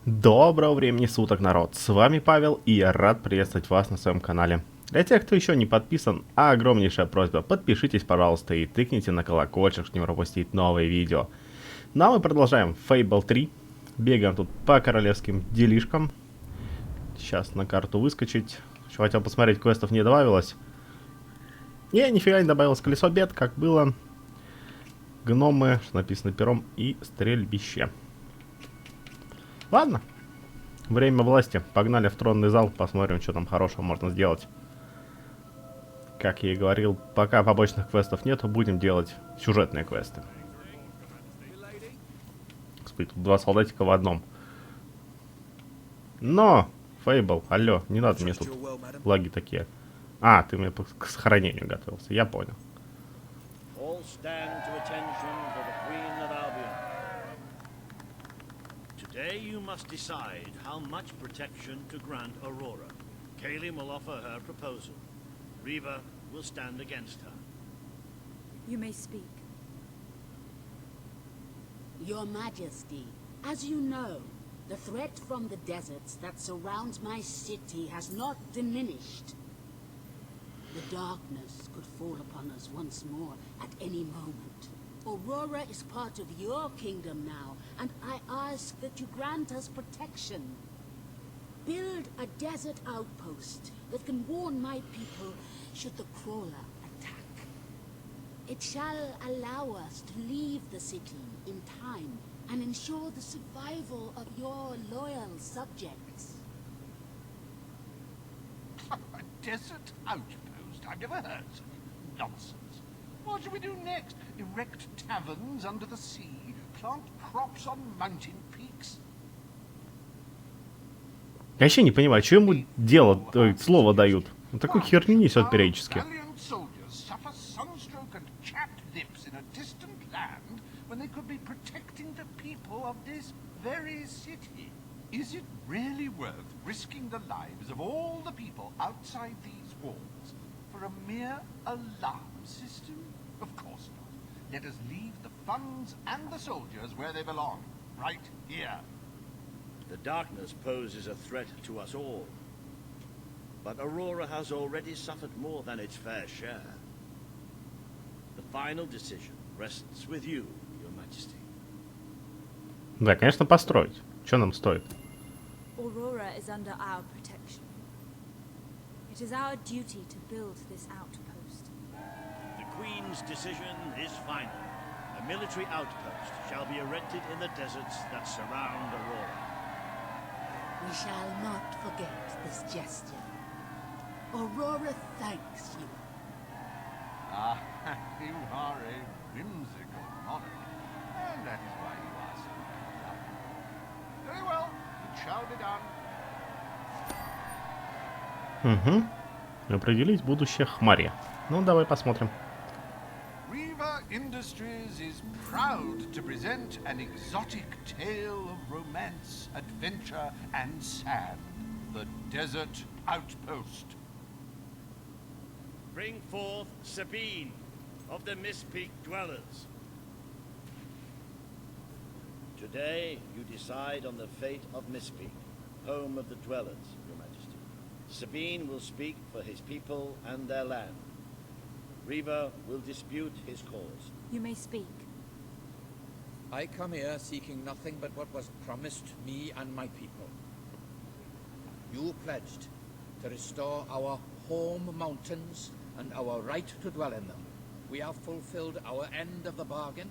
Доброго времени суток, народ! С вами Павел, и я рад приветствовать вас на своем канале. Для тех, кто еще не подписан, огромнейшая просьба, подпишитесь, пожалуйста, и тыкните на колокольчик, чтобы не пропустить новые видео. Ну а мы продолжаем Fable 3. Бегаем тут по королевским делишкам. Сейчас на карту выскочить. Еще хотел посмотреть, квестов не добавилось. Не, нифига не добавилось. Колесо бед, как было. Гномы, что написано пером, и стрельбище. Ладно. Время власти. Погнали в тронный зал, посмотрим, что там хорошего можно сделать. Как я и говорил, пока побочных квестов нету, будем делать сюжетные квесты. Господи, тут два солдатика в одном. Но! Фейбл, алло, не надо мне тут лаги такие. А, ты мне к сохранению готовился, я понял. Today you must decide how much protection to grant Aurora. Kaelin will offer her proposal. Reva will stand against her. You may speak. Your Majesty, as you know, the threat from the deserts that surrounds my city has not diminished. The darkness could fall upon us once more at any moment. Aurora is part of your kingdom now, and I ask that you grant us protection. Build a desert outpost that can warn my people should the crawler attack. It shall allow us to leave the city in time and ensure the survival of your loyal subjects. A desert outpost? I've never heard such nonsense. What should we do next? Erect taverns under the sea? Plant crops on mountain peaks? Я вообще не понимаю, что ему делать, слово дают. Он такую херню несет периодически. Is it really worth risking the lives of all the people outside these walls for a mere alarm system? Of course not. Let us leave the funds and the soldiers where they belong, right here. The darkness poses a threat to us all. But Aurora has already suffered more than its fair share. The final decision rests with you, Your Majesty. Да, конечно, построить. Что нам стоит? Aurora is under our protection. It is our duty to build this outpost. The Queen's decision is final. A military outpost shall be erected in the deserts that surround Aurora. We shall not forget this gesture. Aurora thanks you. Ah, you are a whimsical monarch, and that is why you are so lovely. Very well, it shall be done. Угу. Определить будущее Хмари. Ну, давай посмотрим. Reva Industries is proud to present an exotic tale of romance, adventure, and sand. The Desert Outpost. Bring forth Sabine of the Mistpeak Dwellers. Today you decide on the fate of Mistpeak, home of the Dwellers, Your Majesty. Sabine will speak for his people and their land. Reva will dispute his cause. You may speak. I come here seeking nothing but what was promised me and my people. You pledged to restore our home mountains and our right to dwell in them. We have fulfilled our end of the bargain.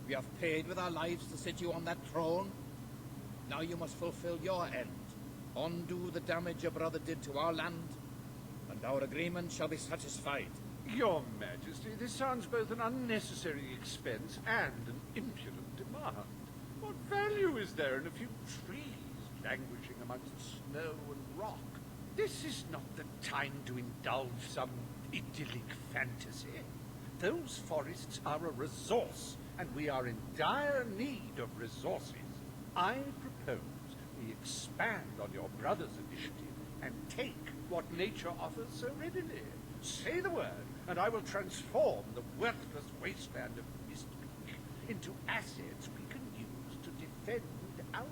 We have paid with our lives to sit you on that throne. Now you must fulfill your end. Undo the damage your brother did to our land, and our agreement shall be satisfied. Your Majesty, this sounds both an unnecessary expense and an impudent demand. What value is there in a few trees languishing amongst snow and rock? This is not the time to indulge some idyllic fantasy. Those forests are a resource, and we are in dire need of resources. I propose we expand on your brother's initiative and take what nature offers so readily. Say the word, and I will transform the worthless wasteland of Mistpeak into assets we can use to defend our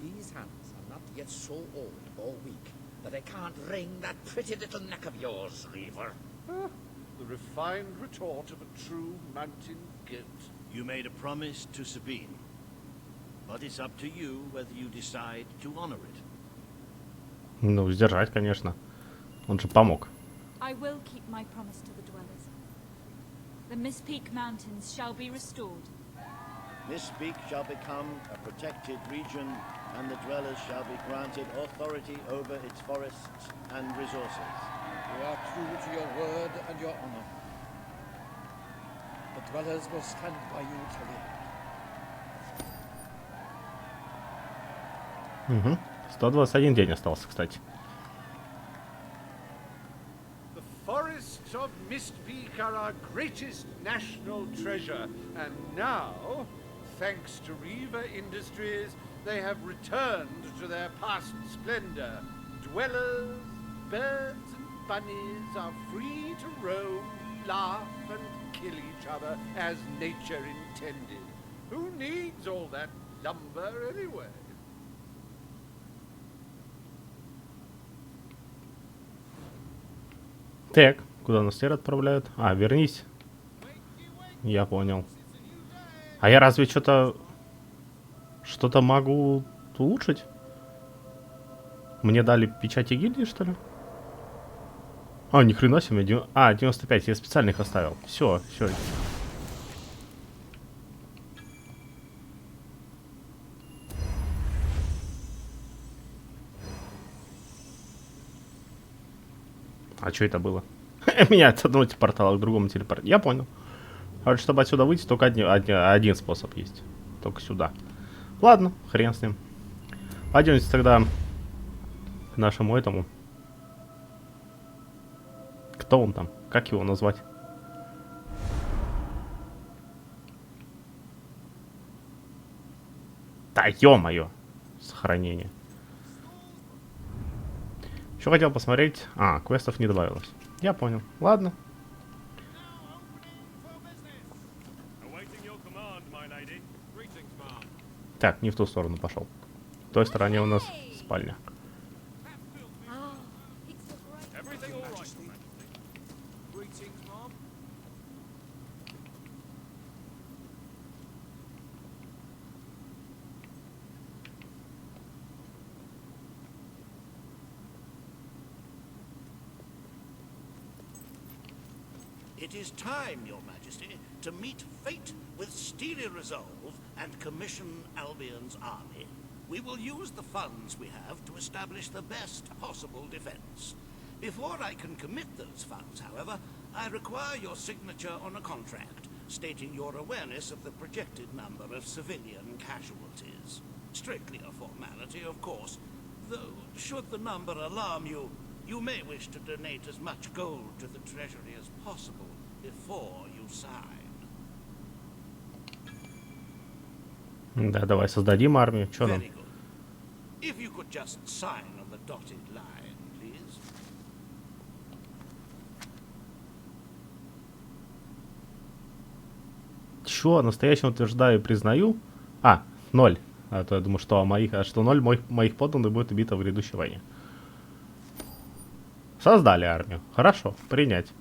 These hands are not yet so old or weak that I can't wring that pretty little neck of yours, Reaver. The refined retort of a true mountain goat. You made a promise to Sabine, but it's up to you whether you decide to honor it. Ну, сдержать, конечно. Он же помог. I will keep my promise to the dwellers. The Miss Peak Mountains shall be restored. Miss Peak shall become a protected region, and the dwellers shall be granted authority over its forests and resources. You are true to your word and your honor. The dwellers will stand by you till the end. Угу. 121 день остался, кстати. The forests of Mist Peak are our greatest national treasure, and now, thanks to Reaver Industries, they have returned to their past splendor. Dwellers, birds, and bunnies are free to roam, laugh, and kill each other as nature intended. Who needs all that lumber anyway? Так, куда нас теперь отправляют? А, вернись. Я понял. А я разве что-то могу улучшить? Мне дали печати гильдии, что ли? А, ни хрена себе. 95, я специально их оставил. Все. А что это было? Меня от одного портала к другому телепорт. Я понял. А вот чтобы отсюда выйти, только один способ есть. Только сюда. Ладно, хрен с ним. Пойдемте тогда к нашему этому. Кто он там? Как его назвать? Да ё-моё. Сохранение. Еще хотел посмотреть. А, квестов не добавилось. Я понял. Ладно. Так, не в ту сторону пошел. В той стороне у нас спальня. It is time, Your Majesty, to meet fate with steely resolve and commission Albion's army. We will use the funds we have to establish the best possible defense. Before I can commit those funds, however, I require your signature on a contract stating your awareness of the projected number of civilian casualties. Strictly a formality, of course, though should the number alarm you, you may wish to donate as much gold to the treasury as possible before you sign. Да, давай создадим армию. Чё нам? Very good. If you could just sign on the dotted line, please. Чё? Настоящим утверждаю и признаю. А, 0. А то я думаю, что 0 моих подданных будет убито в грядущей войне. Создали армию. Хорошо, принять.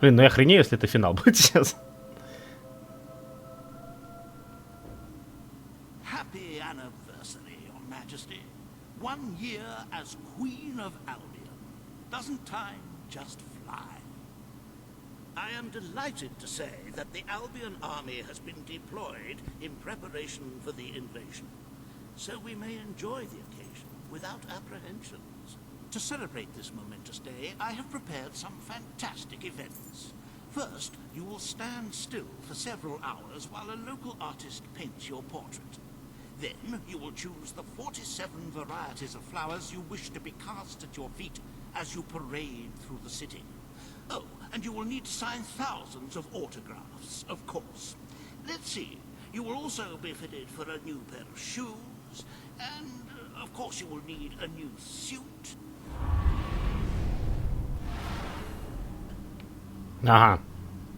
Блин, ну я охренею, если это финал будет сейчас. Happy anniversary, Your Majesty. 1 year as Queen of Albion. Doesn't time just fly? I am delighted to say that the Albion army has been deployed in preparation for the invasion, so we may enjoy the occasion without apprehensions. To celebrate this momentous day, I have prepared some fantastic events. First, you will stand still for several hours while a local artist paints your portrait. Then, you will choose the 47 varieties of flowers you wish to be cast at your feet as you parade through the city. Oh, and you will need to sign thousands of autographs, of course. Let's see, you will also be fitted for a new pair of shoes, and, of course, you will need a new suit. Ага,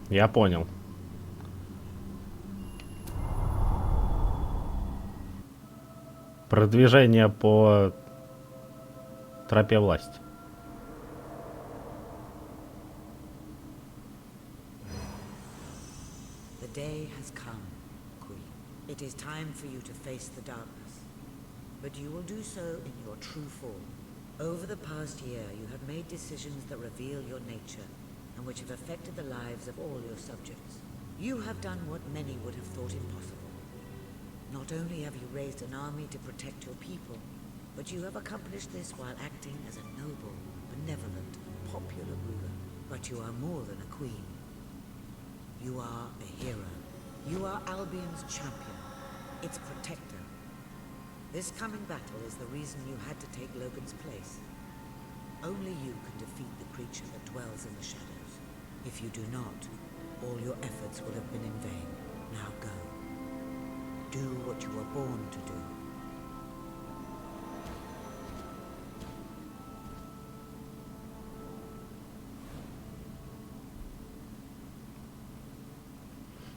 я понял. Продвижение по тропе власти. The day has come, Queen. It is time for you to face the darkness. But you will do so in your true form. Over the past year, you have made decisions that reveal your nature, and which have affected the lives of all your subjects. You have done what many would have thought impossible. Not only have you raised an army to protect your people, but you have accomplished this while acting as a noble, benevolent, popular ruler. But you are more than a queen. You are a hero. You are Albion's champion, its protector. This coming battle is the reason you had to take Logan's place. Only you can defeat the creature that dwells in the shadows. If you do not, all your efforts will have been in vain. Now go. Do what you were born to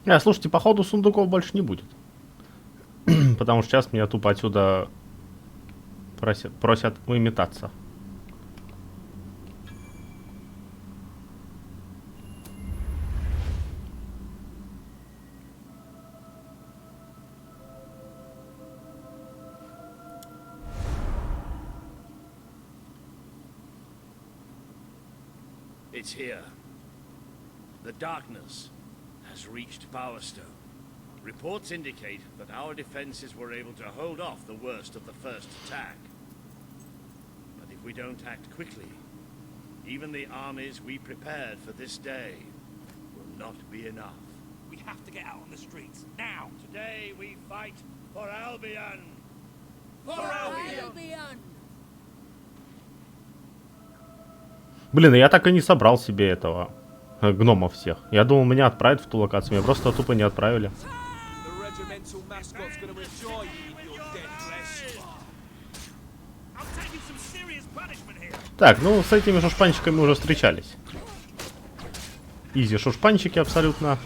do. Слушайте, походу сундуков больше не будет. Потому что сейчас меня тупо отсюда просят выметаться. It's here. The darkness has reached Power Stone. Reports indicate that our defenses were able to hold off the worst of the first attack. But if we don't act quickly, even the armies we prepared for this day will not be enough. We have to get out on the streets, now! Today we fight for Albion! For Albion! Блин, я так и не собрал себе этого гномов всех. Я думал, меня отправят в ту локацию, меня просто тупо не отправили. Так, ну с этими шушпанчиками уже встречались. Изи шушпанчики абсолютно.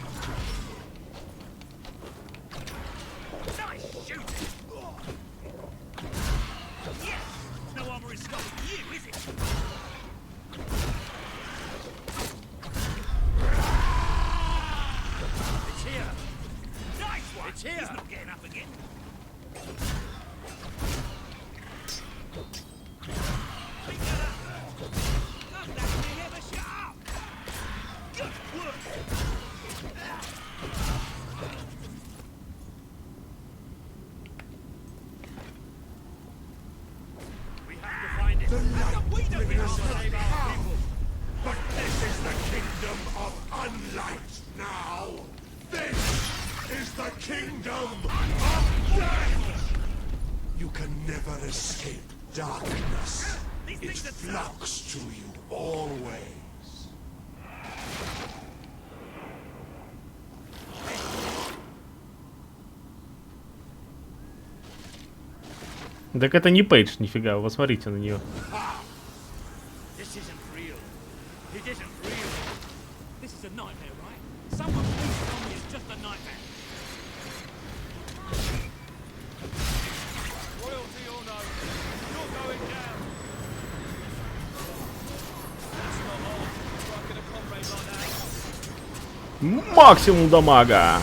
Так это не Пейдж, нифига, вы посмотрите на нее. Максимум дамага.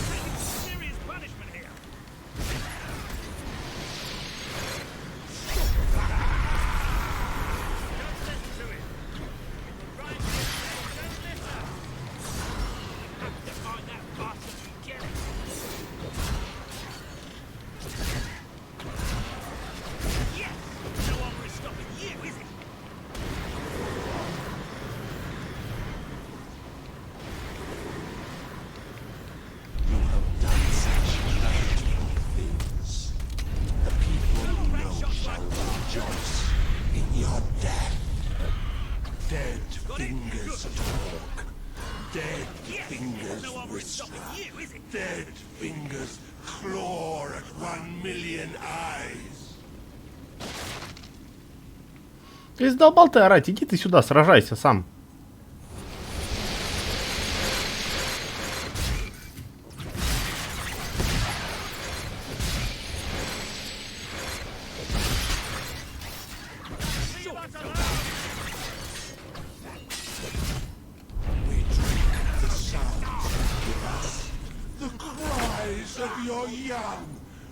Ты задолбал ты орать, иди ты сюда, сражайся сам. cries of your young,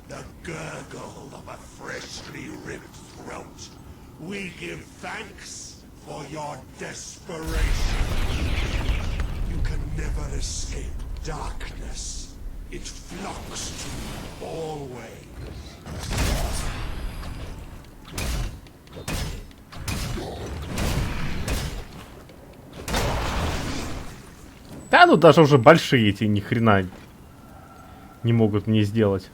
the gurgle of a freshly ripped throat. We give thanks for your desperation. You can never escape darkness. It flocks to you always. Да, ну даже уже большие эти ни хрена не могут мне сделать.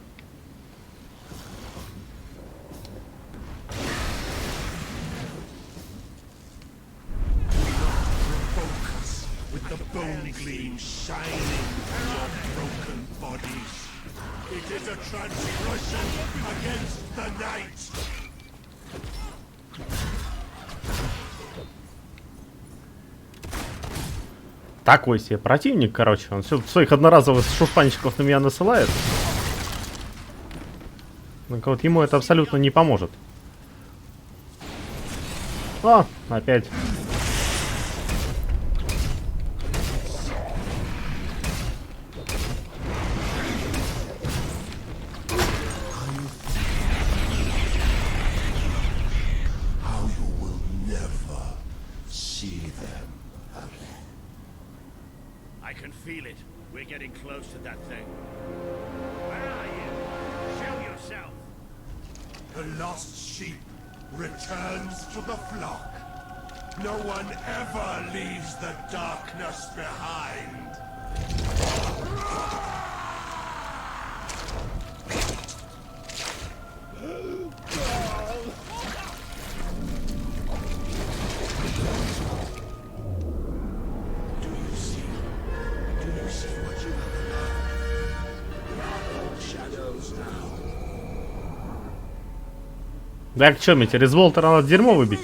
Такой себе противник, короче. Он все своих одноразовых шушпанчиков на меня насылает. Ну вот ему это абсолютно не поможет. О, опять. I can feel it. We're getting close to that thing. Where are you? Show yourself. The lost sheep returns to the flock. No one ever leaves the darkness behind. Так что, мне через Волтера надо дерьмо выбить?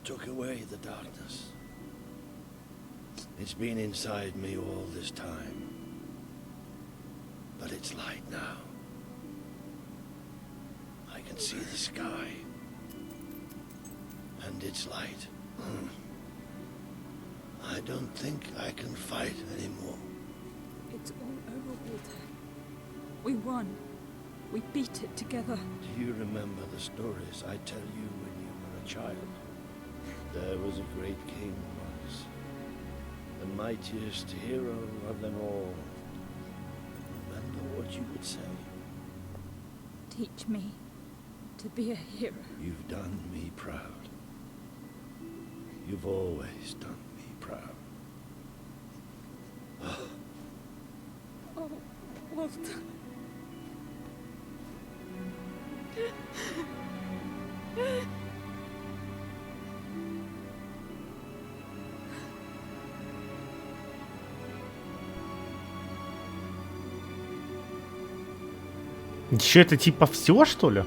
Took away the darkness. It's been inside me all this time. But it's light now. I can see the sky. And it's light. I don't think I can fight anymore. It's all over, Walter. We won. We beat it together. Do you remember the stories I tell you when you were a child? There was a great king once, the mightiest hero of them all. Remember what you would say? Teach me to be a hero. You've done me proud. You've always done me proud. Oh, Walter. Еще это типа все, что ли?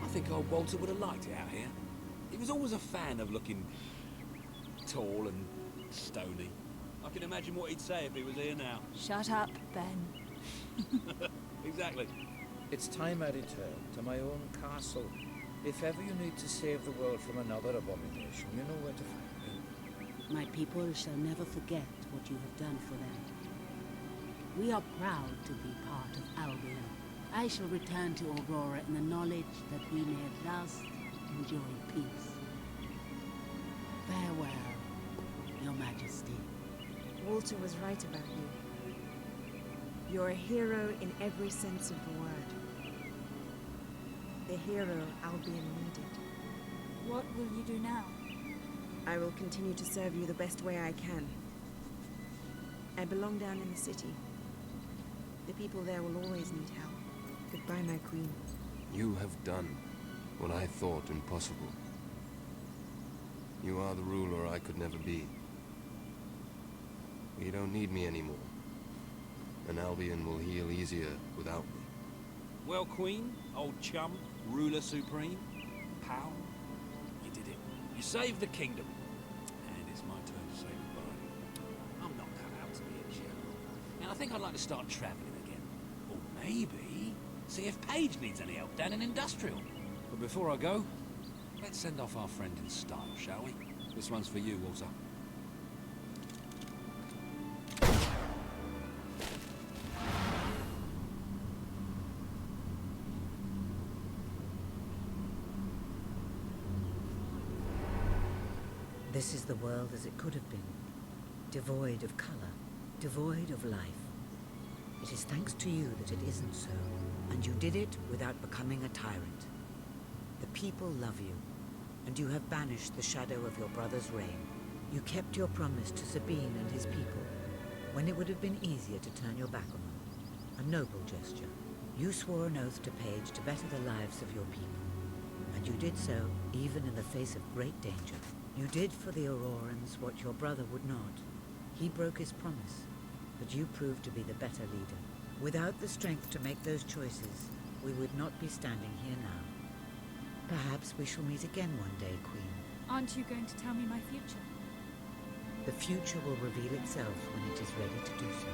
I think old Walter would have liked it out here. He was always a fan of looking tall and stony. I can imagine what he'd say if he was here now. Shut up, Ben. Exactly. It's time I return to my own castle. If ever you need to save the world from another abomination, you know where to find me. My people shall never forget what you have done for them. We are proud to be part of Albion. I shall return to Aurora in the knowledge that we may at last enjoy peace. Farewell, Your Majesty. Walter was right about you. You're a hero in every sense of the word. The hero Albion needed. What will you do now? I will continue to serve you the best way I can. I belong down in the city. The people there will always need help. Goodbye, my queen. You have done what I thought impossible. You are the ruler I could never be. You don't need me anymore. And Albion will heal easier without me. Well, Queen, old chum, ruler supreme, pal, you did it. You saved the kingdom. And it's my turn to say goodbye. I'm not cut out to be a general. And I think I'd like to start travelling again. Or maybe see if Paige needs any help down in Industrial. But before I go, let's send off our friend in style, shall we? This one's for you, Walter. This is the world as it could have been, devoid of color, devoid of life. It is thanks to you that it isn't so, and you did it without becoming a tyrant. The people love you, and you have banished the shadow of your brother's reign. You kept your promise to Sabine and his people, when it would have been easier to turn your back on them. A noble gesture. You swore an oath to Paige to better the lives of your people, and you did so even in the face of great danger. You did for the Aurorans what your brother would not. He broke his promise, but you proved to be the better leader. Without the strength to make those choices, we would not be standing here now. Perhaps we shall meet again one day, Queen. Aren't you going to tell me my future? The future will reveal itself when it is ready to do so.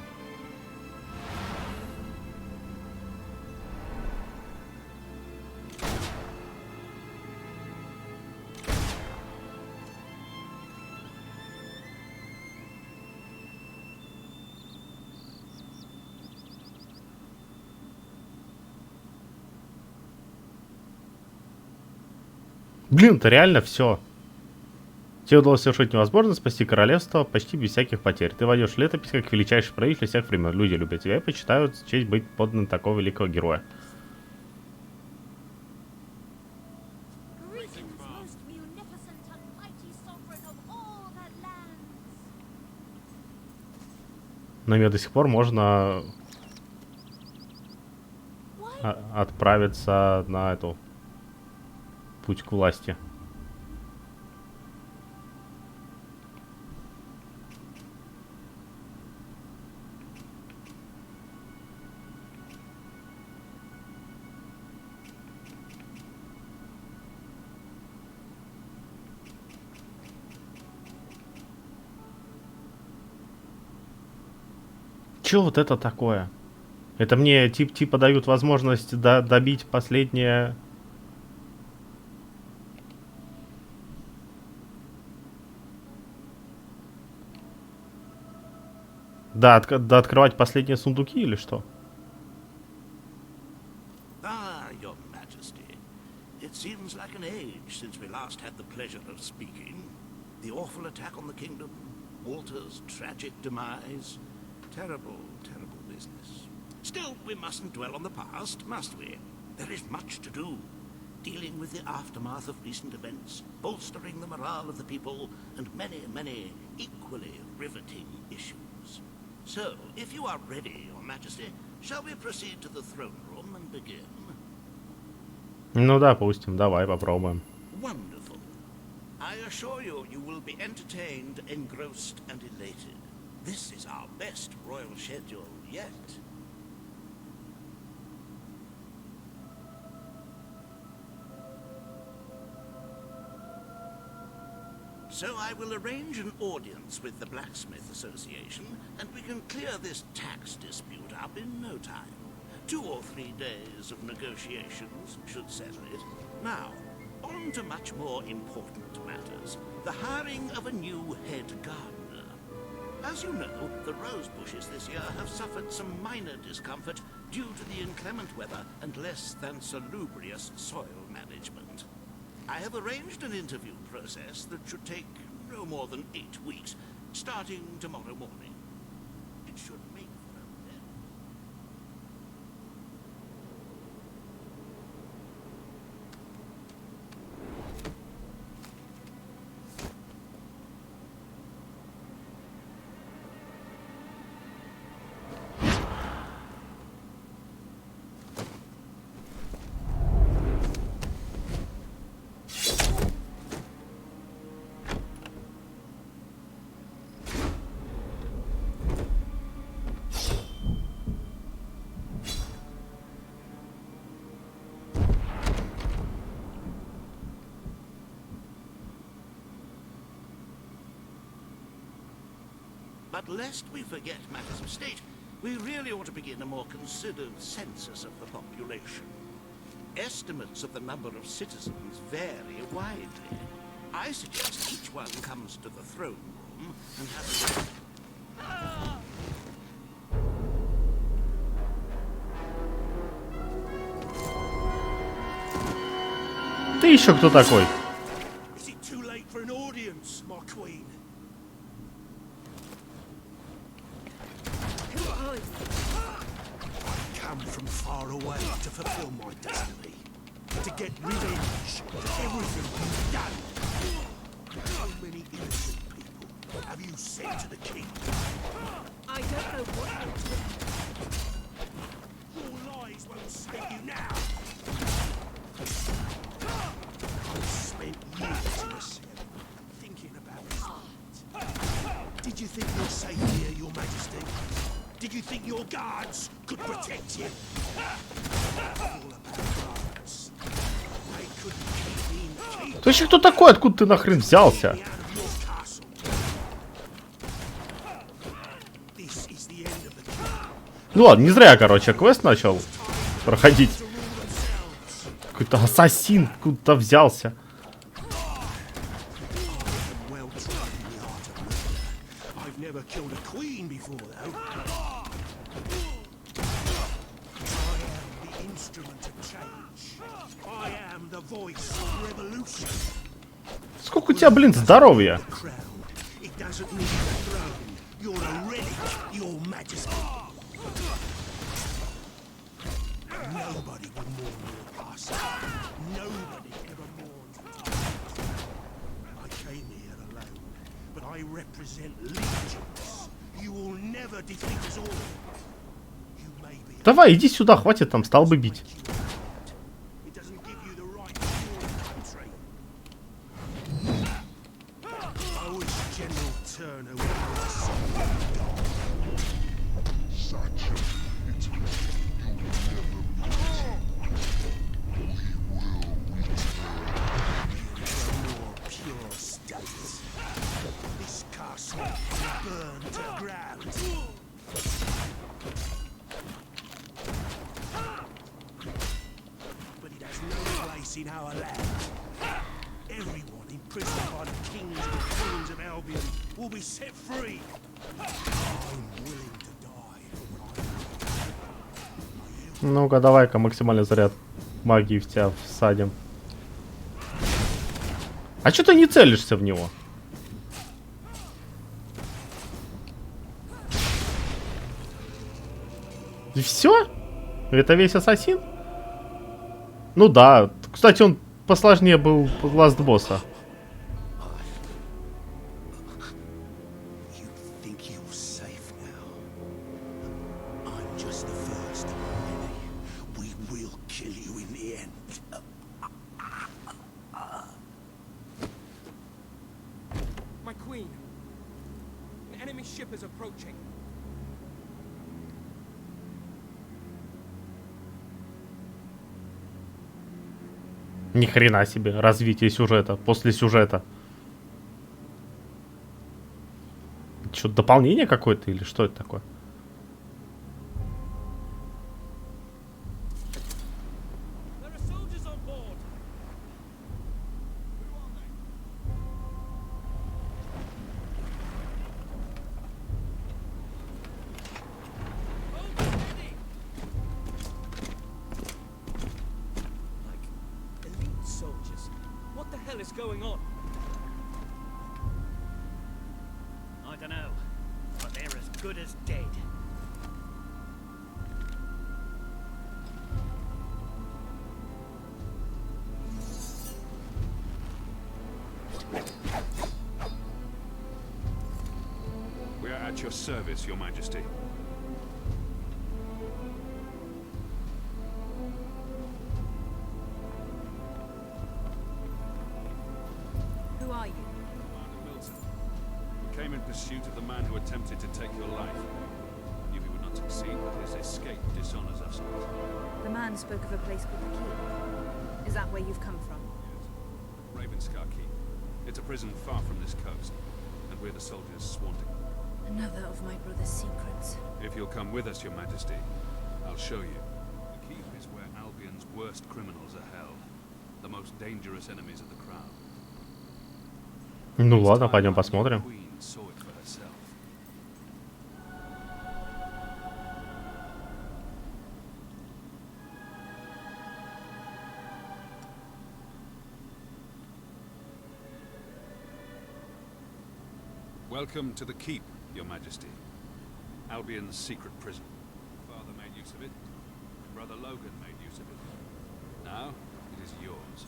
Блин, это реально все. Тебе удалось совершить невозможно, спасти королевство почти без всяких потерь. Ты войдешь в летопись как величайший правитель всех времен. Люди любят тебя и почитают честь быть подданным такого великого героя. Но мне до сих пор можно отправиться на эту путь к власти. Чё вот это такое? Это мне типа дают возможность добить последнее... Да, открывать последние сундуки или что? Ah, Your Majesty. It seems like an age since we last had the pleasure of speaking. The awful attack on the kingdom, Walter's tragic demise. Terrible, terrible business. Still, we mustn't dwell on the past, must we? There is much to do. Dealing with the aftermath of recent events, bolstering the morale of the people, and many, many equally riveting issues. So, if you are ready, Your Majesty, shall we proceed to the throne room and begin? Ну да, пустим, давай попробуем. Wonderful. I assure you, you will be entertained, engrossed, and elated. This is our best royal schedule yet. So I will arrange an audience with the Blacksmith Association, and we can clear this tax dispute up in no time. 2 or 3 days of negotiations should settle it. Now, on to much more important matters. The hiring of a new head gardener. As you know, the rose bushes this year have suffered some minor discomfort due to the inclement weather and less than salubrious soil management. I have arranged an interview process that should take no more than 8 weeks. starting tomorrow morning. It should make for a very... But lest we forget matters of state, we really ought to begin a more considered census of the population. Estimates of the number of citizens vary widely. I suggest each one comes to the throne room and has a... Ты еще кто такой? Is it too late for an audience, my queen? I come from far away to fulfill my destiny, to get revenge for everything you've done. How many innocent people have you sent to the king? I don't know what Your lies won't save you now. I've spent years in a cell, thinking about this. Did you think you're safe here, your majesty? Did you think your guards could protect you? All about guards. They couldn't keep me in the keep. Ты вообще кто такой? Откуда ты нахрен взялся? Ну ладно, не зря я, короче, квест начал проходить. Какой-то ассасин откуда-то взялся. Сколько у тебя, блин, здоровья? Nobody would mourn your passing. Nobody ever mourned. I came here alone, but I represent legions. You will never defeat us all. You may be... Давай, иди сюда, хватит там столбы бить. It doesn't give you the right to your country. I wish General Turner would in our land. Everyone imprisoned by the kings and queens of Albion will be set free. I'm willing to die for what I... Ну-ка, давай-ка максимальный заряд магии в тебя всадим. А что ты не целишься в него? И все? Это весь ассасин? Ну да. Кстати, он посложнее был ласт босса. My queen. An enemy ship is approaching. Ни хрена себе, развитие сюжета, после сюжета. Что, дополнение какое-то или что это такое? good as dead. We are at your service, Your Majesty. Who are you? Commander Milton. We came in pursuit of the man who attempted to take your life. Knew he would not succeed, but his escape dishonors us. The man spoke of a place called the Keep. Is that where you've come from? Yes. Ravenscar Keep. It's a prison far from this coast, and we're the soldiers sworn to. Another of my brother's secrets. If you'll come with us, Your Majesty, I'll show you. The Keep is where Albion's worst criminals are held. The most dangerous enemies of the crown. Ну ладно, пойдем посмотрим. Welcome to the Keep, Your Majesty. Albion's secret prison. Father made use of it. Brother Logan made use of it. Now, it is yours.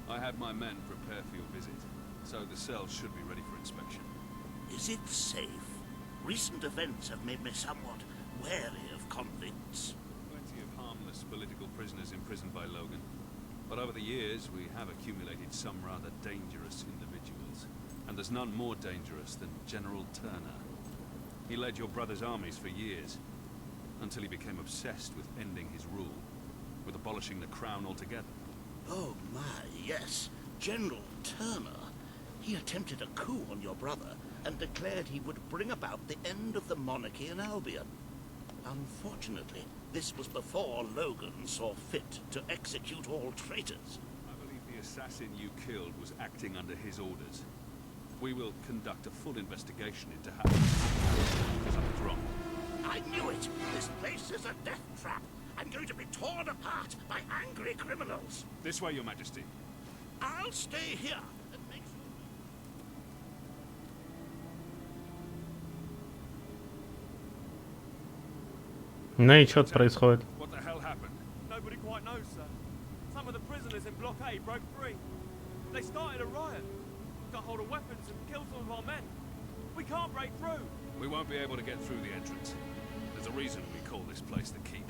I had my men prepare for your visit, so the cells should be ready for inspection. Is it safe? Recent events have made me somewhat wary of convicts. Plenty of harmless political prisoners imprisoned by Logan. But over the years, we have accumulated some rather dangerous individuals. And there's none more dangerous than General Turner. He led your brother's armies for years, until he became obsessed with ending his rule, with abolishing the crown altogether. Oh my, yes. General Turner. He attempted a coup on your brother and declared he would bring about the end of the monarchy in Albion. Unfortunately, this was before Logan saw fit to execute all traitors. I believe the assassin you killed was acting under his orders. We will conduct a full investigation into how something's wrong. I knew it! This place is a death trap. I'm going to be torn apart by angry criminals. This way, Your Majesty. I'll stay here and make sure. Ну и что тут происходит? What the hell happened? Nobody quite knows, sir. Some of the prisoners in blockade broke free. They started a riot. Got hold of weapons and killed some of our men. We can't break through. We won't be able to get through the entrance. There's a reason we call this place the Keep.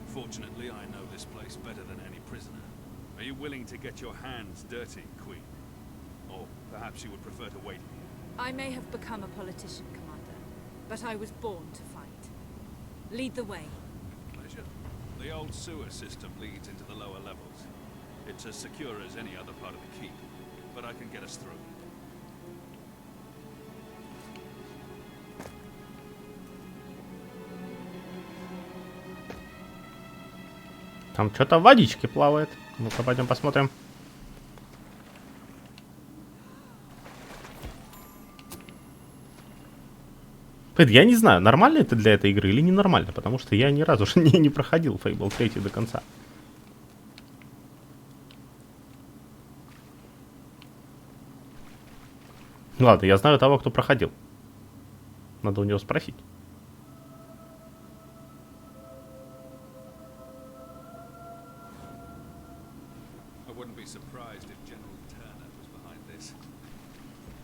Fortunately, I know this place better than any prisoner. Are you willing to get your hands dirty, Queen? Or perhaps you would prefer to wait here? I may have become a politician, Commander, but I was born to fight. Lead the way. Pleasure. The old sewer system leads into the lower levels. It's as secure as any other part of the Keep, but I can get us through. Там что-то в водичке плавает. Ну-ка, пойдем посмотрим. Я не знаю, нормально это для этой игры или ненормально, потому что я ни разу не проходил Fable 3 до конца. Ладно, я знаю того, кто проходил. Надо у него спросить.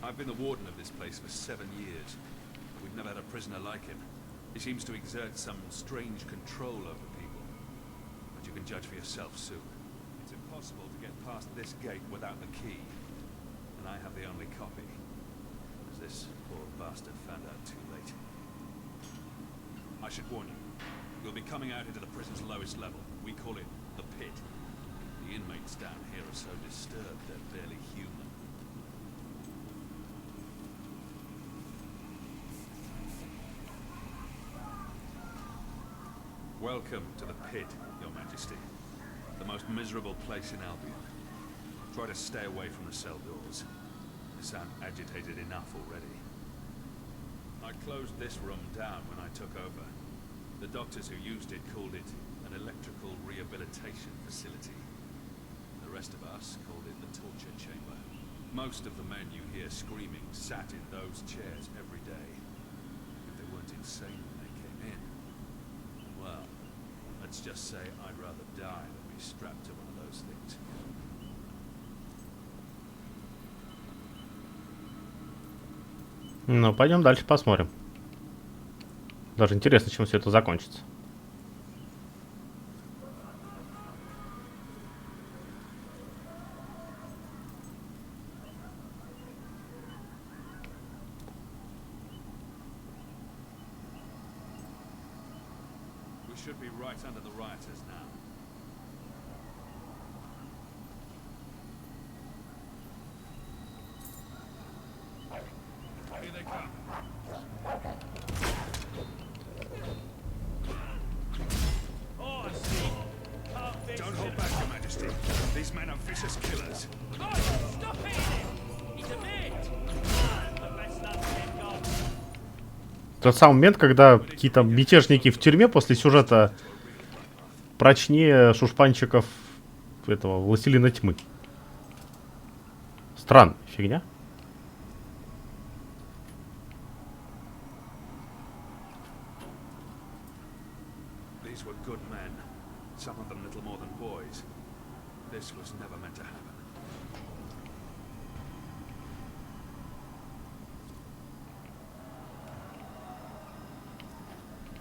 I've been the warden of this place for 7 years. We've never had a prisoner like him. He seems to exert some strange control over people. But you can judge for yourself soon. It's impossible to get past this gate without the key. And I have the only copy. As this poor bastard found out too late. I should warn you. You'll be coming out into the prison's lowest level. We call it the pit. The inmates down here are so disturbed they're barely human. Welcome to the pit, Your Majesty. The most miserable place in Albion. Try to stay away from the cell doors. You sound agitated enough already. I closed this room down when I took over. The doctors who used it called it an electrical rehabilitation facility. The rest of us called it the torture chamber. Most of the men you hear screaming sat in those chairs every day. If weren't insane when they came in. Well, let's just say I'd rather die than be strapped to one of those things. Ну, пойдем дальше посмотрим. Даже интересно, чем все это закончится. We should be right under the rioters now. Here they come. Oh, I see. Can't fix Don't hold back, Your Majesty. These men are vicious killers. Oh, stop hitting him! He's a mate. The best luck we've got. Тот самый момент, когда какие-то мятежники в тюрьме после сюжета прочнее шушпанчиков этого Властелина Тьмы. Странная фигня. These were good men. Some of them little more than boys. This was never meant to happen.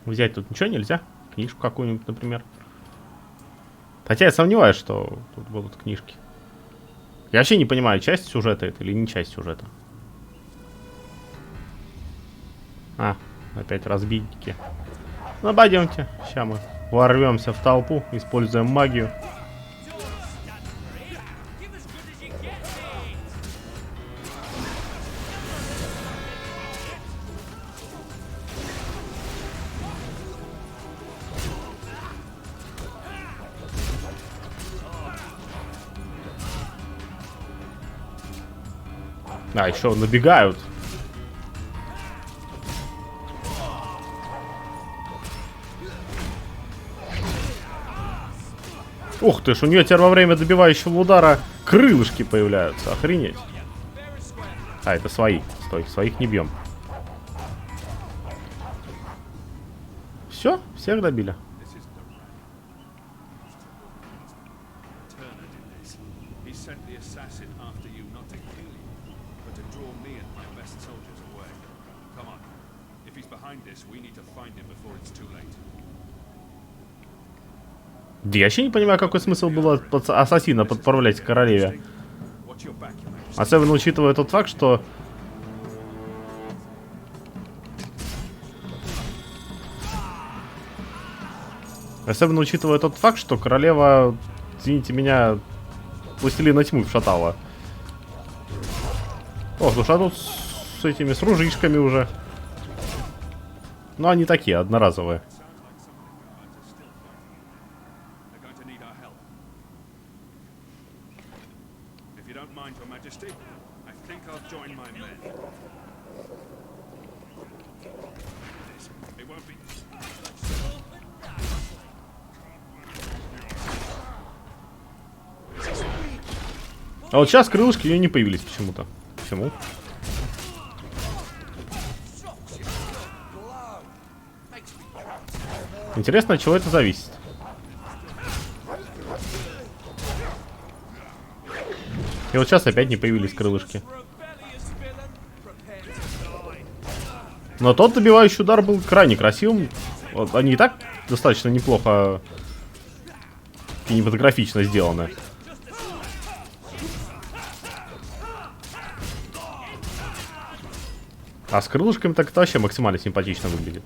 Взять тут ничего нельзя? Книжку какую-нибудь, например. Хотя я сомневаюсь, что тут будут книжки. Я вообще не понимаю, часть сюжета это или не часть сюжета. А, опять разбитники. Ну, пойдемте. Сейчас мы ворвемся в толпу, используем магию. А, еще набегают. Ух ты ж, у нее теперь во время добивающего удара крылышки появляются. Охренеть. А, это свои. Стой, своих не бьем. Все? Всех добили? Да я вообще не понимаю, какой смысл было ассасина подправлять к королеве. Особенно учитывая тот факт, что... королева, извините меня, Властелина Тьмы вшатала. Ох, ну что тут с этими, с ружишками уже. Ну, они такие, одноразовые. А вот сейчас крылышки у нее не появились почему-то. Почему? Интересно, от чего это зависит. И вот сейчас опять не появились крылышки. Но тот добивающий удар был крайне красивым. Вот, они и так достаточно неплохо кинематографично сделаны. А с крылышками так это вообще максимально симпатично выглядит.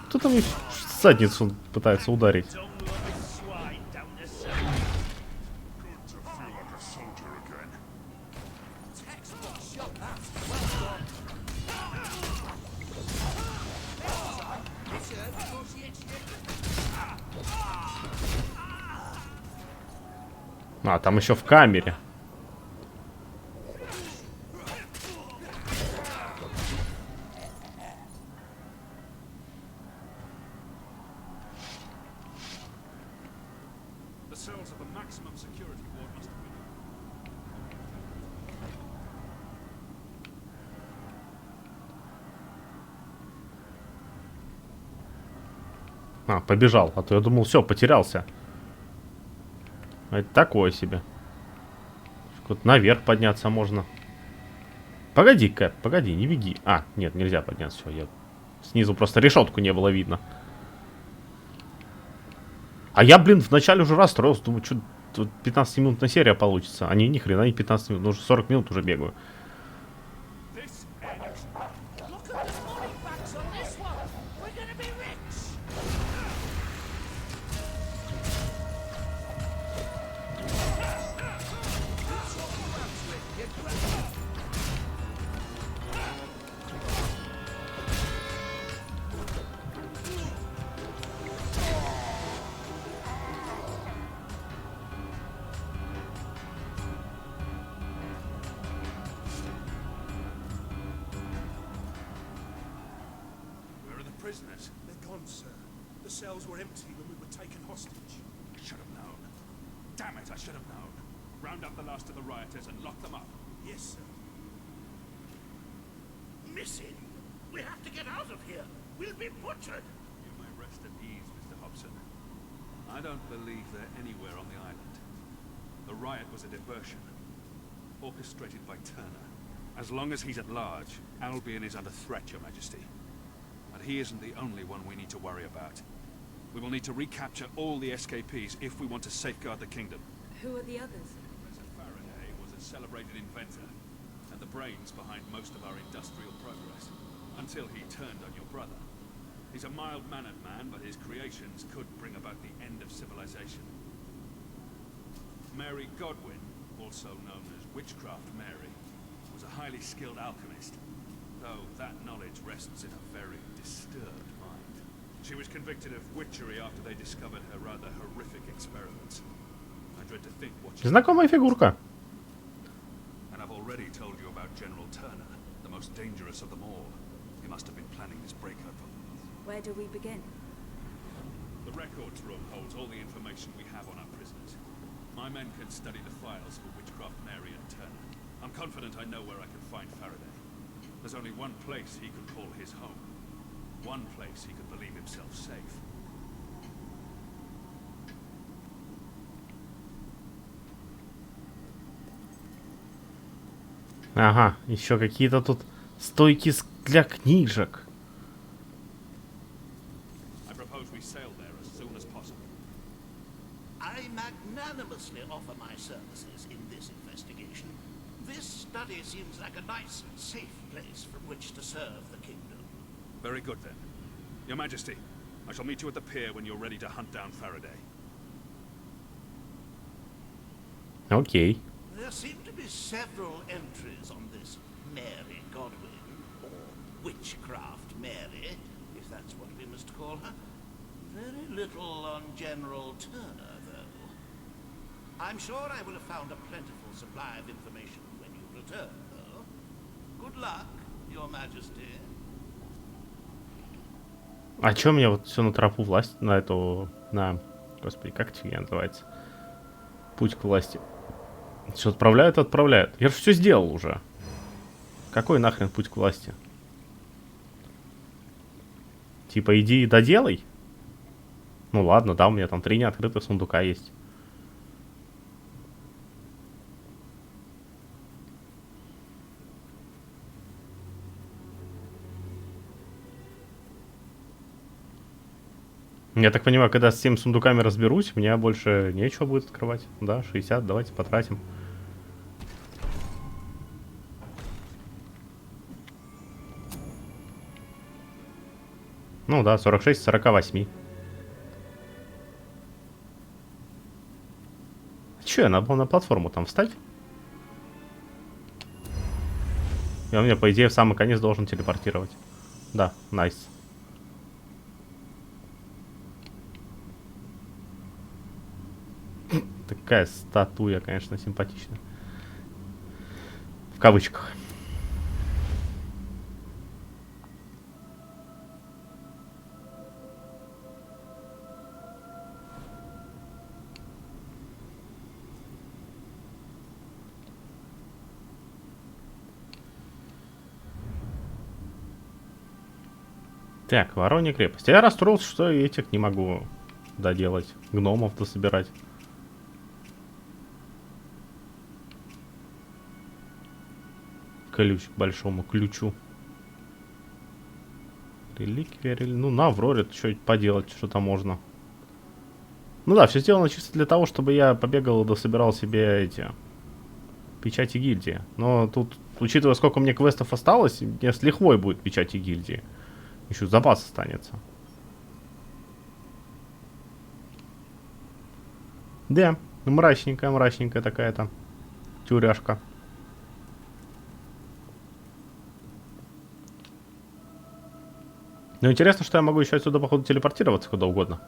Кто там в задницу пытается ударить? А, там еще в камере. А, побежал. А то я думал, все, потерялся. Это такое себе. Вот наверх подняться можно. Погоди, Кэт, погоди, не беги. А, нет, нельзя подняться. Все, я... Снизу просто решетку не было видно. А я, блин, вначале уже расстроился. Думаю, что тут 15-минутная серия получится. А не, ни хрена, не 15 минут. Ну, уже 40 минут уже бегаю. Prisoners? They're gone, sir. The cells were empty when we were taken hostage. I should have known. Damn it, I should have known. Round up the last of the rioters and lock them up. Yes, sir. Missing? We have to get out of here. We'll be butchered. You may rest at ease, Mr. Hobson. I don't believe they're anywhere on the island. The riot was a diversion, orchestrated by Turner. As long as he's at large, Albion is under threat, Your Majesty. But he isn't the only one we need to worry about. We will need to recapture all the escapees if we want to safeguard the kingdom. Who are the others? Professor Faraday was a celebrated inventor, and the brains behind most of our industrial progress, until he turned on your brother. He's a mild-mannered man, but his creations could bring about the end of civilization. Mary Godwin, also known as Witchcraft Mary, was a highly skilled alchemist, though that knowledge rests in a very disturbed mind. She was convicted of witchery after they discovered her rather horrific experiments. I dread to think what she... Знакомая фигурка. And I've already told you about General Turner, the most dangerous of them all. He must have been planning this breakover. Where do we begin? The records room holds all the information we have on our prisoners. My men can study the files for Witchcraft Mary and Turner. I'm confident I know where I can find Faraday. There's only one place he could call his home. One place he could believe himself safe. Ага, еще какие-то тут стойки для книжек. I propose we sail there as soon as possible. I magnanimously offer my services in this investigation. This study seems like a nice, safe place from which to serve the kingdom. Very good then. Your Majesty, I shall meet you at the pier when you're ready to hunt down Faraday. Окей. There seem to be several entries on this Mary Godwin, or Witchcraft Mary, if that's what we must call her. Very little on General Turner, though. I'm sure I will have found a plentiful supply of information when you return, though. Good luck, Your Majesty. А чё мне вот все на тропу власти, на эту, на, господи, как это фигня называется? Путь к власти. Все отправляют, отправляют. Я же все сделал уже. Какой нахрен путь к власти? Типа иди и доделай? Ну ладно, да, у меня там 3 неоткрытых сундука есть. Я так понимаю, когда с 7 сундуками разберусь, мне больше нечего будет открывать. Да, 60, давайте потратим. Ну да, 46 48. Че, я надо было на платформу там встать? И он меня, по идее, в самый конец должен телепортировать. Да, найс. Такая статуя, конечно, симпатичная. В кавычках. Так, Воронья крепость. Я расстроился, что этих не могу доделать. Гномов дособирать. Ключ к большому ключу. Реликвия, ну на Авроре что-нибудь поделать, что-то можно. Ну да, все сделано чисто для того, чтобы я побегал и дособирал себе эти печати гильдии. Но тут, учитывая, сколько мне квестов осталось, мне с лихвой будет печати гильдии. Еще запас останется. Да, мрачненькая такая-то тюряшка. Но интересно, что я могу еще отсюда, походу, телепортироваться куда угодно.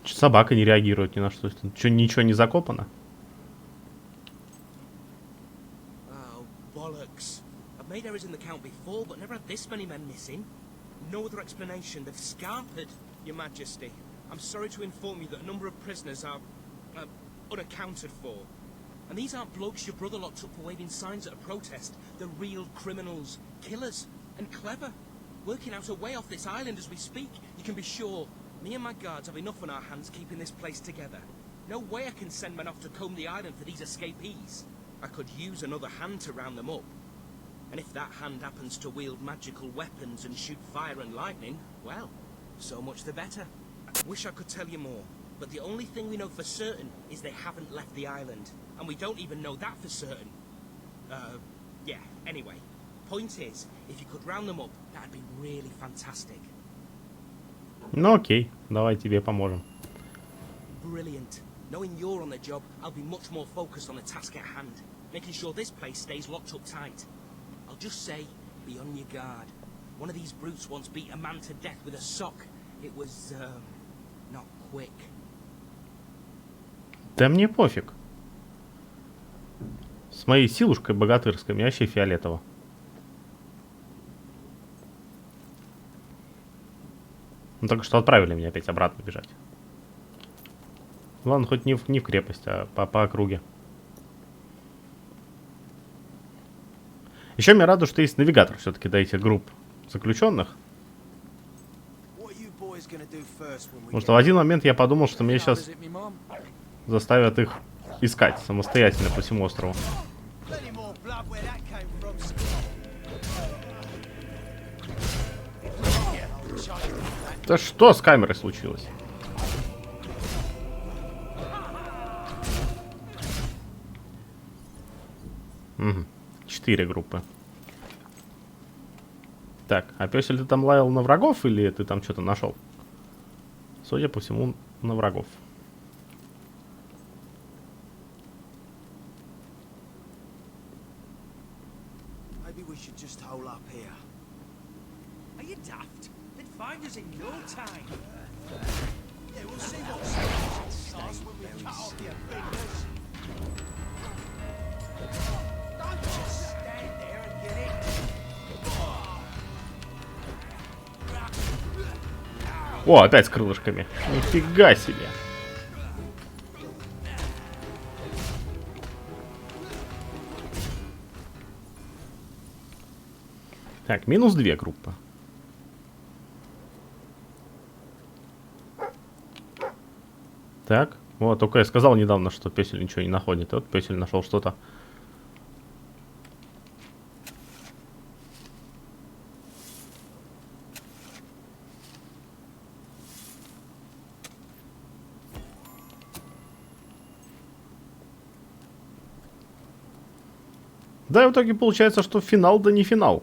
Собака не реагирует ни на что. Что, ничего не закопано? I've made errors in the count before, but never had this many men missing. No other explanation. They've scampered, Your Majesty. I'm sorry to inform you that a number of prisoners are unaccounted for. And these aren't blokes your brother locked up for waving signs at a protest. They're real criminals, killers, and clever. Working out a way off this island as we speak. You can be sure me and my guards have enough on our hands keeping this place together. No way I can send men off to comb the island for these escapees. I could use another hand to round them up. And if that hand happens to wield magical weapons and shoot fire and lightning, well, so much the better. Wish I could tell you more, but the only thing we know for certain is they haven't left the island. And we don't even know that for certain. Yeah, anyway. Point is, if you could round them up, that'd be really fantastic. Ну окей, давай тебе поможем. Brilliant. Knowing you're on the job, I'll be much more focused on the task at hand, making sure this place stays locked up tight. I'll just say, be on your guard. One of these brutes once beat a man to death with a sock. It was, not quick. Да мне пофиг. С моей силушкой богатырской мне вообще фиолетово. Ну, только что отправили меня опять обратно бежать. Ладно, хоть не в крепость, а по округе. Еще меня радует, что есть навигатор все-таки до этих групп заключенных. Потому что в один момент я подумал, что меня сейчас заставят их искать самостоятельно по всему острову. Да что с камерой случилось? Угу. 4 группы. Так, а пёсель, ты там лаял на врагов или ты там что-то нашел? Судя по всему, на врагов. О, опять с крылышками. Нифига себе. Так, минус 2 группы. Так, вот, только я сказал недавно, что песель ничего не находит. Вот песель нашел что-то. Да, и в итоге получается, что финал, да не финал.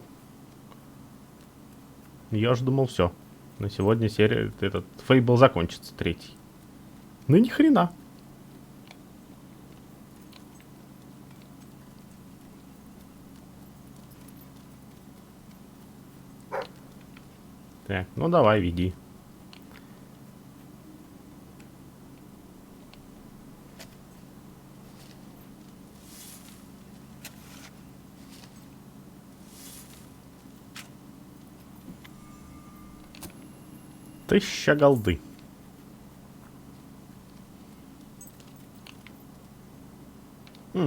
Я же думал, все. На сегодня серия, этот Fable закончится, 3-й. Ну ни хрена. Так, ну давай, веди. 1000 голды.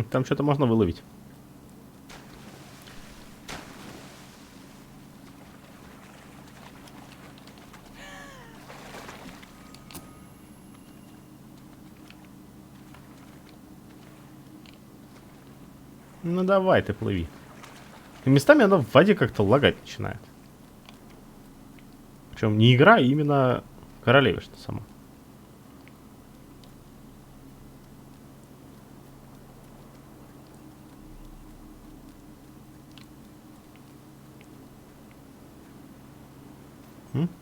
Там что-то можно выловить. Ну давай ты плыви. И местами оно в воде как-то лагать начинает. Причем не игра, а именно королевишна сама.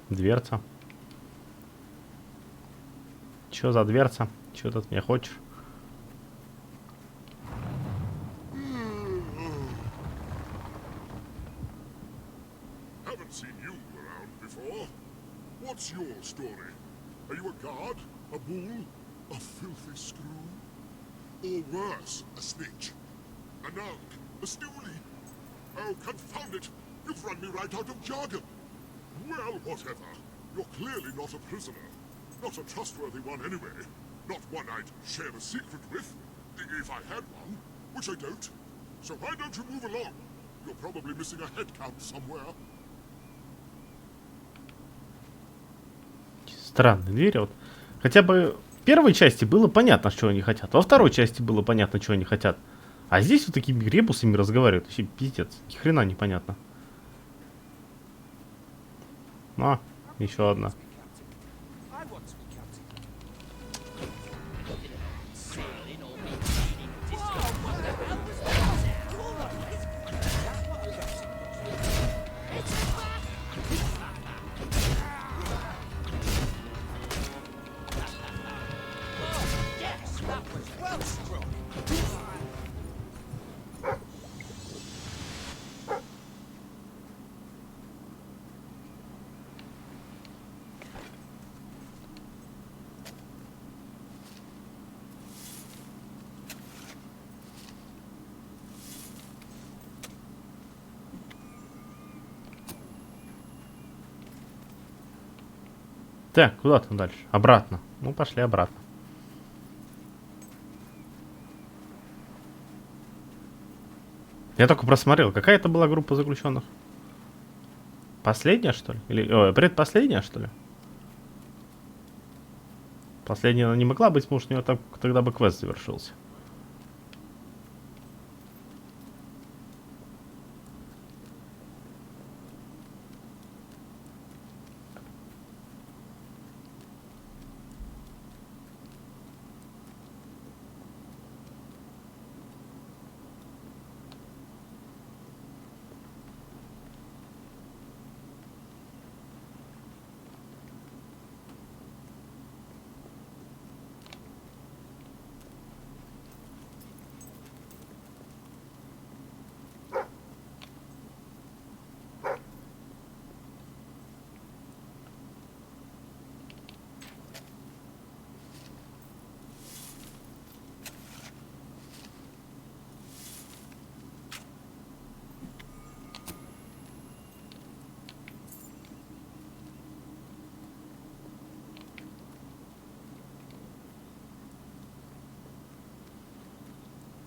Дверца. Чё за дверца? Чё ты от меня хочешь? What's your story? Are you a guard? A bull? A filthy screw? Or worse, a snitch? A nunk? A stoolie? Oh, confound it! You've run me right out of jargon! Well, whatever. You're clearly not a prisoner. Not a trustworthy one anyway. Not one I'd share a secret with. If I had one, which I don't. So why don't you move along? You're probably missing a head count somewhere. Странные двери. Вот. Хотя бы в первой части было понятно, что они хотят. Во второй части было понятно, что они хотят. А здесь вот такими ребусами разговаривают. Вообще пиздец. Ни хрена непонятно. А, еще одна. Так, куда там дальше? Обратно. Ну, пошли обратно. Я только просмотрел. Какая это была группа заключенных? Последняя, что ли? Или предпоследняя, что ли? Последняя она не могла быть, потому что у нее тогда бы квест завершился.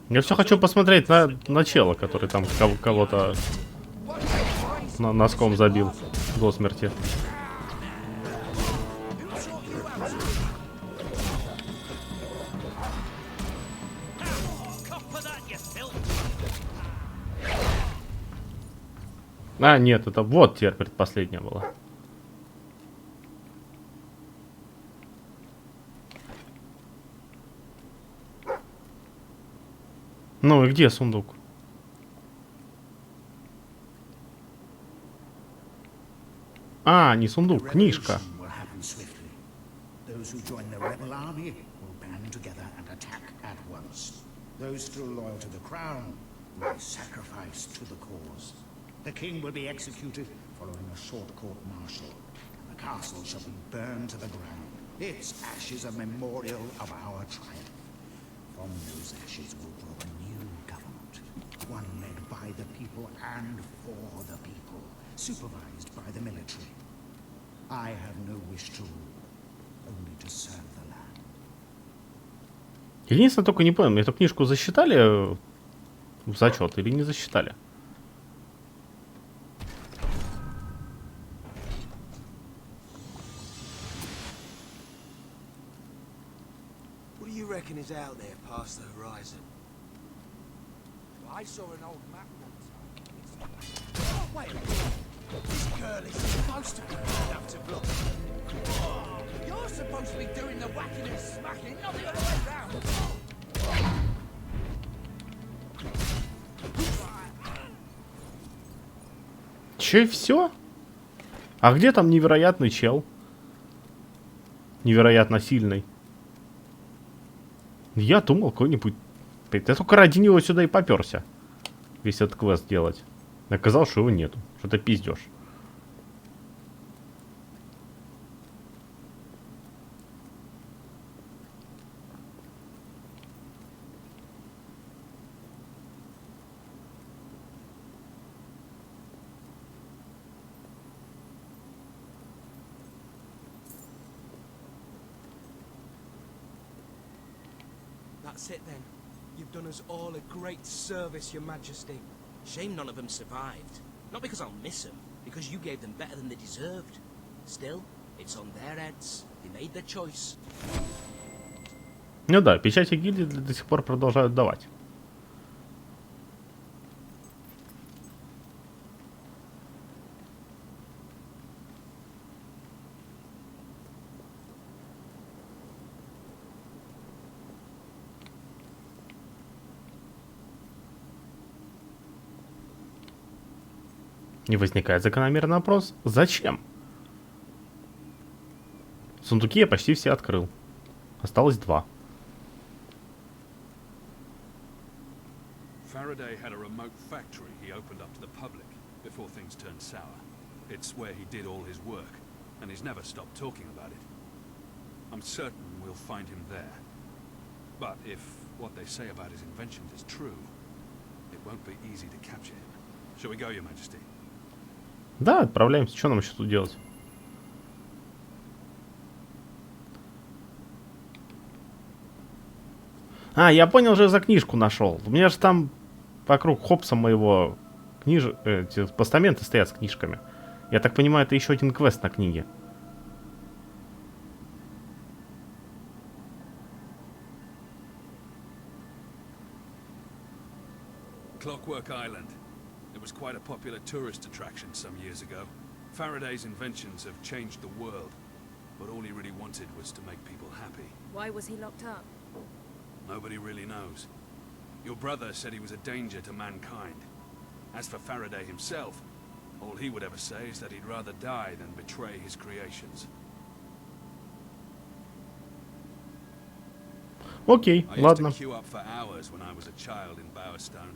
Я все хочу посмотреть на чела, который там кого-то носком забил до смерти. А, нет, это вот теперь предпоследняя была. Ну и где сундук? А, не сундук, книжка. The king will be executed following a short court-martial, and the castle shall be burned to the ground, its ashes a memorial of our triumph. From those ashes will grow a new government, one led by the people and for the people, supervised by the military. I have no wish to rule, only to serve the land. Единственное, только не понял, эту книжку засчитали в зачет или не засчитали? What do you reckon is out there past the horizon? I saw an old map once. Oh, wait a minute. This girl is supposed to be enough to look. Oh, you're supposed to be doing the whacking and smacking, not the other way round. Че и все? А где там невероятный чел? Невероятно сильный. Я думал, какой-нибудь... Я только ради него сюда и поперся. Весь этот квест делать. Оказалось, что его нету. Что-то пиздешь. That's it then. You've done us all a great service, Your Majesty. Shame none of them survived. Not because I'll miss them, because you gave them better than they deserved. Still, it's on their heads. They made their choice. Ну да, печати гильдии до сих пор продолжают давать. Не возникает закономерный вопрос, зачем? Сундуки я почти все открыл. Осталось 2. Faraday had a remote factory he opened up to the public before things turned sour. It's where he did all his work, and he's never stopped talking about it. I'm certain we'll find him there. But if what they say about his inventions is true, it won't be easy to capture him. Shall we go, Your Majesty? Да, отправляемся. Что нам еще тут делать? А, я понял, уже за книжку нашел. У меня же там вокруг Хопса моего эти постаменты стоят с книжками. Я так понимаю, это еще один квест на книге. Clockwork Island. It was quite a popular tourist attraction some years ago. Faraday's inventions have changed the world, but all he really wanted was to make people happy. Why was he locked up? Nobody really knows. Your brother said he was a danger to mankind. As for Faraday himself, all he would ever say is that he'd rather die than betray his creations. Окей, ладно.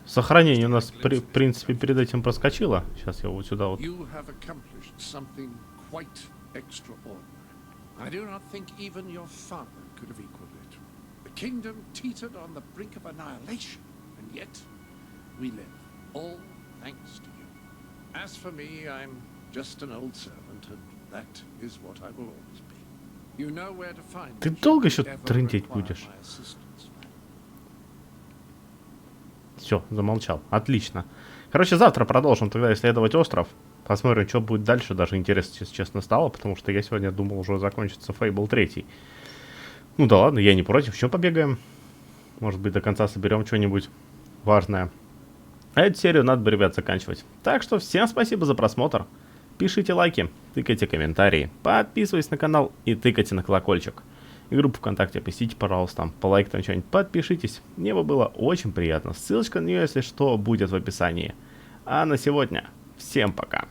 Сохранение у нас, в принципе, перед этим проскочило. Сейчас я вот сюда вот. Ты долго еще трындеть будешь? Все, замолчал. Отлично. Короче, завтра продолжим тогда исследовать остров. Посмотрим, что будет дальше. Даже интересно, если честно, стало, потому что я сегодня думал уже закончится Fable 3. Ну да ладно, я не против. Еще побегаем. Может быть, до конца соберем что-нибудь важное. А эту серию надо бы, ребят, заканчивать. Так что всем спасибо за просмотр. Пишите лайки, тыкайте комментарии, подписывайтесь на канал и тыкайте на колокольчик. И группу ВКонтакте посетите, пожалуйста, по лайку там что-нибудь подпишитесь. Мне бы было очень приятно. Ссылочка на нее, если что, будет в описании. А на сегодня всем пока.